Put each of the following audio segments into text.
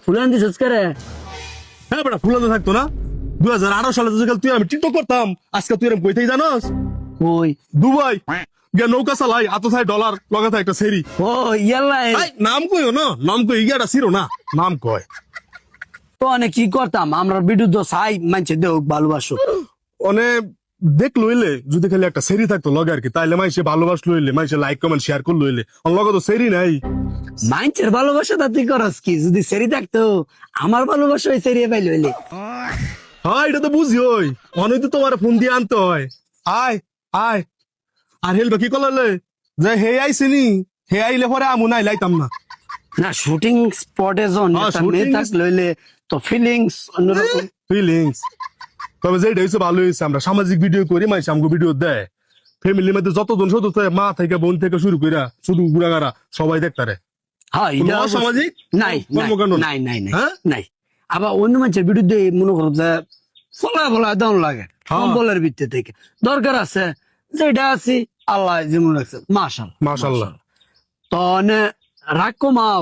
ফুলান দিছিস করে? হ্যাঁ বেটা ফুলানো থাকতো না 2018 সালে যখন তুই আমি টিকটক করতাম আজকে তুই এরকম কই থেকে জানোস ওই দুবাই গিয়া নৌকা চালাই আতো থাই ডলার লগাতে একটা সেরি ও ইয়াল্লা নাম কইও না নাম কই ইগাটা ছিল না নাম কয় তো অনেক কি করতাম আমরা বিরুদ্ধ চাই মানছে দেখ ভালোবাসো অনে দেখ লইলে যদি খালি একটা সেরি থাকতো লগে আর কি তাইলে মাইসে ভালোবাস লইলে মাইসে লাইক কমেন্ট শেয়ার করে লইলে লগে তো সেরি নাই মাইনছের ভালোবাসা তা তুই করস কি যদি সেরি থাকতো আমার ভালোবাসা ওই সেরিয়ে পাইল হইলে হ্যাঁ এটা তো বুঝি ওই অনেক তো তোমার ফোন দিয়ে আনতে হয় আয় আয় আর হেলবা কি করলে যে হে আইসিনি হে আইলে পরে আমু নাই লাইতাম না না শুটিং স্পটে জন হ্যাঁ, একটা shooting মেয়ে থাক লইলে তো ফিলিংস অন্যরকম ফিলিংস তবে যেটা হয়েছে ভালো হয়েছে আমরা সামাজিক ভিডিও করি মাইসে আমাকে ভিডিও দেয় ফ্যামিলির মধ্যে যতজন সদস্য মা থেকে বোন থেকে শুরু কইরা শুধু গুড়াগাড়া সবাই দেখতারে হ্যাঁ কোনো এটা অসামাজিক নাই কর্মকাণ্ড নাই নাই নাই হ্যাঁ? নাই আবার অন্য মানুষের বিরুদ্ধে মনে করো যে ফলা দাম লাগে হ্যাঁ। সম্বলের ভিত্তি থেকে দরকার আছে যেটা আছে আল্লাহ যেমন রাখছে মাশাআল্লাহ তো রাগ কমাও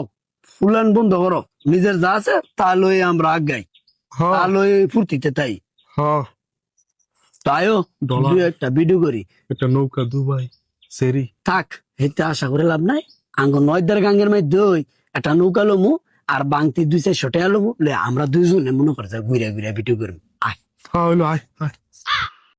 ফুলান বন্ধ করো নিজের যা আছে তা লই আমরা আগাই হ্যাঁ তা লই ফুর্তিতে তাই হ্যাঁ তাইও ডলার। দুই একটা ভিডিও করি একটা নৌকা দুবাই সেরি থাক হেতে আশা করে লাভ নাই আঙ্গ নয়দার গাঙ্গের মধ্যে ওই একটা নৌকা লমু আর বাংতি 2-4 টাকা লমু আমরা দুইজনে মনে করে ঘুরে ঘুরে ভিডিও করবো আয় হ্যাঁ হইলো আয় আয়